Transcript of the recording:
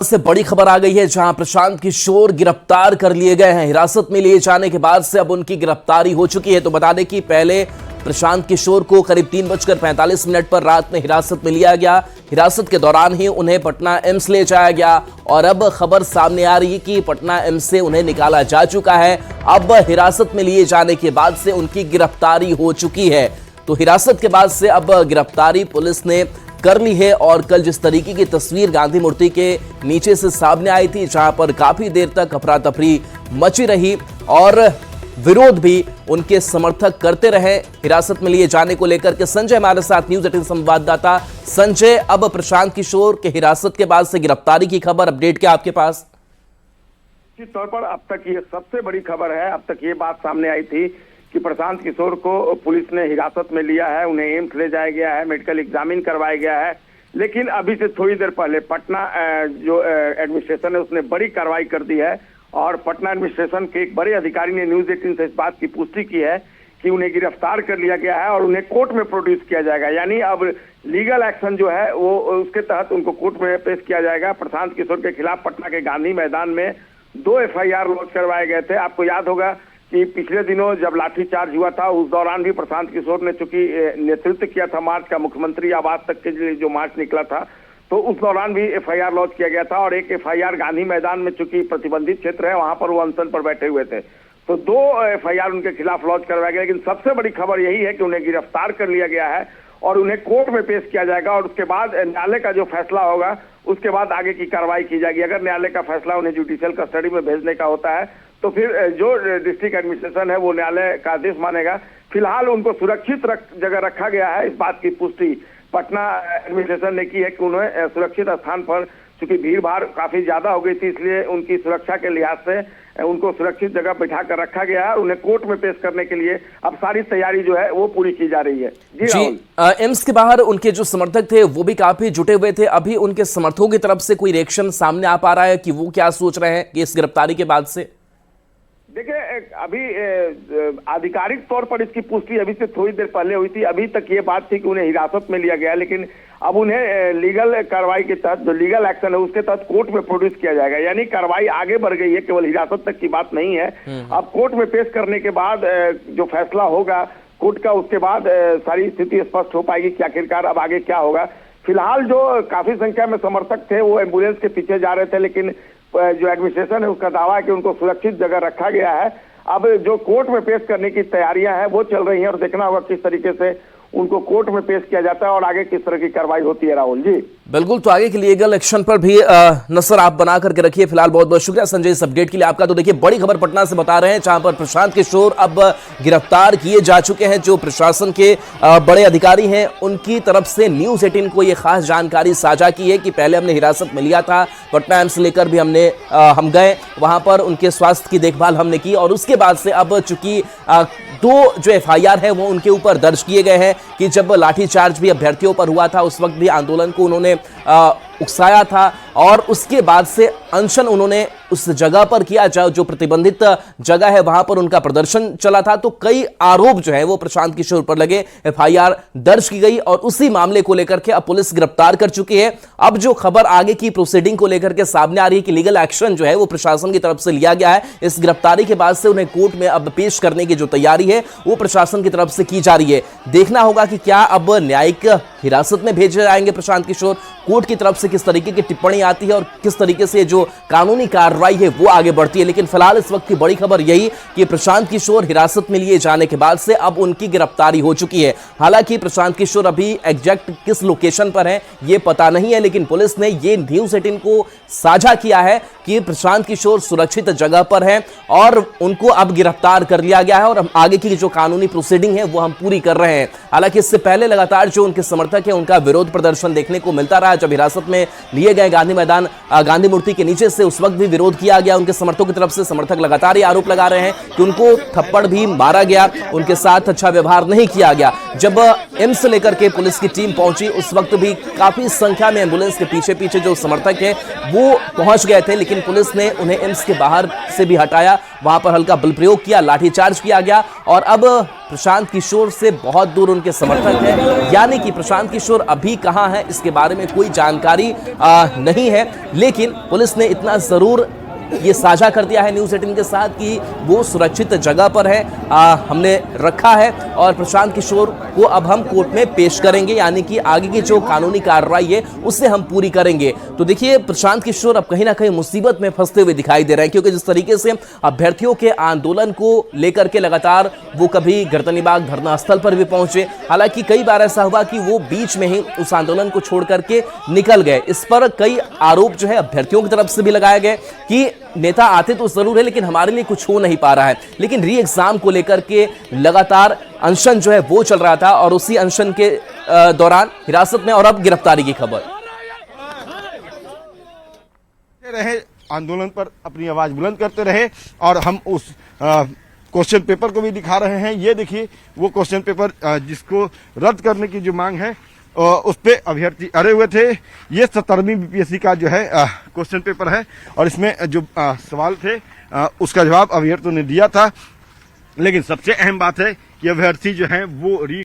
से बड़ी खबर आ गई है, जहां प्रशांत किशोर गिरफ्तार कर लिए गए हैं। हिरासत में लिए जाने के बाद से अब उनकी गिरफ्तारी हो चुकी है। तो बता दें कि पहले प्रशांत किशोर को करीब 3:45 पर रात में हिरासत में लिया गया। हिरासत के दौरान ही उन्हें पटना एम्स ले जाया गया और अब खबर सामने आ रही है कि पटना एम्स से उन्हें निकाला जा चुका है। अब हिरासत में लिए जाने के बाद से उनकी गिरफ्तारी हो चुकी है। तो हिरासत के बाद से अब गिरफ्तारी पुलिस ने कर ली है। और कल जिस तरीके की तस्वीर गांधी मूर्ति के नीचे से सामने आई थी, जहां पर काफी देर तक अफरा तफरी मची रही और विरोध भी उनके समर्थक करते रहे हिरासत में लिए जाने को लेकर के। संजय हमारे साथ, न्यूज़ 18 संवाददाता। संजय, अब प्रशांत किशोर के हिरासत के बाद से गिरफ्तारी की खबर, अपडेट क्या आपके पास? निश्चित तौर पर अब तक ये सबसे बड़ी खबर है। अब तक ये बात सामने आई थी कि प्रशांत किशोर को पुलिस ने हिरासत में लिया है, उन्हें एम्स ले जाया गया है, मेडिकल एग्जामिन करवाया गया है। लेकिन अभी से थोड़ी देर पहले पटना जो एडमिनिस्ट्रेशन है उसने बड़ी कार्रवाई कर दी है और पटना एडमिनिस्ट्रेशन के एक बड़े अधिकारी ने न्यूज़ 18 से इस बात की पुष्टि की है कि उन्हें गिरफ्तार कर लिया गया है और उन्हें कोर्ट में प्रोड्यूस किया जाएगा। यानी अब लीगल एक्शन जो है वो उसके तहत उनको कोर्ट में पेश किया जाएगा। प्रशांत किशोर के खिलाफ पटना के गांधी मैदान में 2 FIR लॉन्च करवाए गए थे। आपको याद होगा कि पिछले दिनों जब लाठीचार्ज हुआ था उस दौरान भी प्रशांत किशोर ने चूंकि नेतृत्व किया था मार्च का, मुख्यमंत्री आवास तक के लिए जो मार्च निकला था, तो उस दौरान भी FIR लॉन्च किया गया था और एक FIR गांधी मैदान में चूंकि प्रतिबंधित क्षेत्र है वहां पर वो अनशन पर बैठे हुए थे, तो 2 FIR उनके खिलाफ लॉन्च करवाया गया। लेकिन सबसे बड़ी खबर यही है कि उन्हें गिरफ्तार कर लिया गया है और उन्हें कोर्ट में पेश किया जाएगा और उसके बाद न्यायालय का जो फैसला होगा उसके बाद आगे की कार्रवाई की जाएगी। अगर न्यायालय का फैसला उन्हें जुडिशियल कस्टडी में भेजने का होता है तो फिर जो डिस्ट्रिक्ट एडमिनिस्ट्रेशन है वो न्यायालय का आदेश मानेगा। फिलहाल उनको सुरक्षित जगह रखा गया है। इस बात की पुष्टि पटना एडमिनिस्ट्रेशन ने की है कि उन्हें सुरक्षित स्थान पर, चूंकि भीड़ भाड़ काफी ज्यादा हो गई थी इसलिए उनकी सुरक्षा के लिहाज से उनको सुरक्षित जगह बैठा कर रखा गया है। उन्हें कोर्ट में पेश करने के लिए अब सारी तैयारी जो है वो पूरी की जा रही है। जी, एम्स के बाहर उनके जो समर्थक थे वो भी काफी जुटे हुए थे। अभी उनके समर्थकों की तरफ से कोई रिएक्शन सामने आ पा रहा है कि वो क्या सोच रहे हैं कि इस गिरफ्तारी के बाद से? देखिए, अभी आधिकारिक तौर पर इसकी पुष्टि अभी से थोड़ी देर पहले हुई थी। अभी तक ये बात थी कि उन्हें हिरासत में लिया गया, लेकिन अब उन्हें लीगल कार्रवाई के तहत, जो लीगल एक्शन है उसके तहत कोर्ट में प्रोड्यूस किया जाएगा। यानी कार्रवाई आगे बढ़ गई है, केवल हिरासत तक की बात नहीं है। अब कोर्ट में पेश करने के बाद जो फैसला होगा कोर्ट का, उसके बाद सारी स्थिति स्पष्ट हो पाएगी कि आखिरकार अब आगे क्या होगा। फिलहाल जो काफी संख्या में समर्थक थे वो एम्बुलेंस के पीछे जा रहे थे, लेकिन जो एडमिनिस्ट्रेशन है उसका दावा है कि उनको सुरक्षित जगह रखा गया है। अब जो कोर्ट में पेश करने की तैयारियां हैं वो चल रही हैं और देखना होगा किस तरीके से उनको कोर्ट में पेश किया जाता है और आगे किस तरह की कार्रवाई होती है। राहुल जी, बिल्कुल, तो आगे के लीगल एक्शन पर भी नजर आप बना करके रखिए। फिलहाल बहुत बहुत शुक्रिया संजय इस अपडेट के लिए आपका। तो देखिए, बड़ी खबर पटना से बता रहे हैं, जहां पर प्रशांत किशोर अब गिरफ्तार किए जा चुके हैं। जो प्रशासन के बड़े अधिकारी हैं उनकी तरफ से न्यूज़ 18 को यह खास जानकारी साझा की है कि पहले हमने हिरासत में लिया था, पटना एम्स लेकर भी हम गए, वहां पर उनके स्वास्थ्य की देखभाल हमने की और उसके बाद से अब चूंकि 2 जो FIR है वो उनके ऊपर दर्ज किए गए हैं कि जब लाठीचार्ज भी अभ्यर्थियों पर हुआ था उस वक्त भी आंदोलन को उन्होंने उकसाया था और उसके बाद से अनशन उन्होंने उस जगह पर किया जो प्रतिबंधित जगह है वहां पर उनका प्रदर्शन चला था। तो कई आरोप जो है वो प्रशांत किशोर पर लगे, FIR दर्ज की गई और उसी मामले को लेकर के अब पुलिस गिरफ्तार कर चुकी है। अब जो खबर आगे की प्रोसीडिंग को लेकर के सामने आ रही है कि लीगल एक्शन जो है वो प्रशासन की तरफ से लिया गया है। इस गिरफ्तारी के बाद से उन्हें कोर्ट में अब पेश करने की जो तैयारी है वो प्रशासन की तरफ से की जा रही है। देखना होगा कि क्या अब न्यायिक हिरासत में भेजे जाएंगे प्रशांत किशोर, कोर्ट की तरफ से किस तरीके की टिप्पणी आती है और किस तरीके से जो कानूनी कार्रवाई है वो आगे बढ़ती है। लेकिन फिलहाल इस वक्त की बड़ी खबर यही कि प्रशांत किशोर हिरासत में लिए जाने के बाद से अब उनकी गिरफ्तारी हो चुकी है। हालांकि प्रशांत किशोर अभी एग्जैक्ट किस लोकेशन पर है ये पता नहीं है, लेकिन पुलिस ने ये न्यूज़ 18 को साझा किया है कि प्रशांत किशोर सुरक्षित जगह पर है और उनको अब गिरफ्तार कर लिया गया है और आगे की जो कानूनी प्रोसीडिंग है वो हम पूरी कर रहे हैं। हालांकि इससे पहले लगातार जो उनके समर्थक है उनका विरोध प्रदर्शन देखने को मिलता रहा। जब हिरासत में लिए गए गांधी मैदान गांधी मूर्ति के नीचे से, उस वक्त भी विरोध किया गया उनके समर्थकों की तरफ से। समर्थक लगातार ये आरोप लगा रहे हैं कि उनको थप्पड़ भी मारा गया, उनके साथ अच्छा व्यवहार नहीं किया गया। जब एम्स लेकर के पुलिस की टीम पहुंची उस वक्त भी काफी संख्या में एम्बुलेंस के पीछे पीछे जो समर्थक है वो पहुंच गए थे, लेकिन पुलिस ने उन्हें एम्स के बाहर से भी हटाया, वहां पर हल्का बल प्रयोग किया, लाठीचार्ज किया गया और अब प्रशांत किशोर से बहुत दूर उनके समर्थक हैं, यानी कि प्रशांत किशोर अभी कहां है इसके बारे में कोई जानकारी नहीं है। लेकिन पुलिस ने इतना जरूर ये साझा कर दिया है न्यूज़ 18 के साथ कि वो सुरक्षित जगह पर है, हमने रखा है और प्रशांत किशोर को अब हम कोर्ट में पेश करेंगे, यानी कि आगे की जो कानूनी कार्रवाई है उससे हम पूरी करेंगे। तो देखिए प्रशांत किशोर अब कहीं ना कहीं मुसीबत में फंसते हुए दिखाई दे रहे हैं, क्योंकि जिस तरीके से अभ्यर्थियों के आंदोलन को लेकर के लगातार वो कभी गर्दनीबाग धरना स्थल पर भी पहुंचे, हालांकि कई बार ऐसा हुआ कि वो बीच में ही उस आंदोलन को छोड़ करके निकल गए। इस पर कई आरोप जो है अभ्यर्थियों की तरफ से भी लगाए गए कि नेता आते तो जरूर है लेकिन हमारे लिए कुछ हो नहीं पा रहा है। लेकिन री एग्जाम को लेकर के लगातार अनशन जो है वो चल रहा था और उसी अनशन के दौरान हिरासत में और अब गिरफ्तारी की खबर रहे, आंदोलन पर अपनी आवाज बुलंद करते रहे और हम उस क्वेश्चन पेपर को भी दिखा रहे हैं। ये देखिए वो क्वेश्चन पेपर जिसको रद्द करने की जो मांग है उस पे अभ्यर्थी अड़े हुए थे। ये 17वीं बीपीएससी का जो है क्वेश्चन पेपर है और इसमें जो सवाल थे उसका जवाब अभ्यर्थियों ने दिया था। लेकिन सबसे अहम बात है कि अभ्यर्थी जो है वो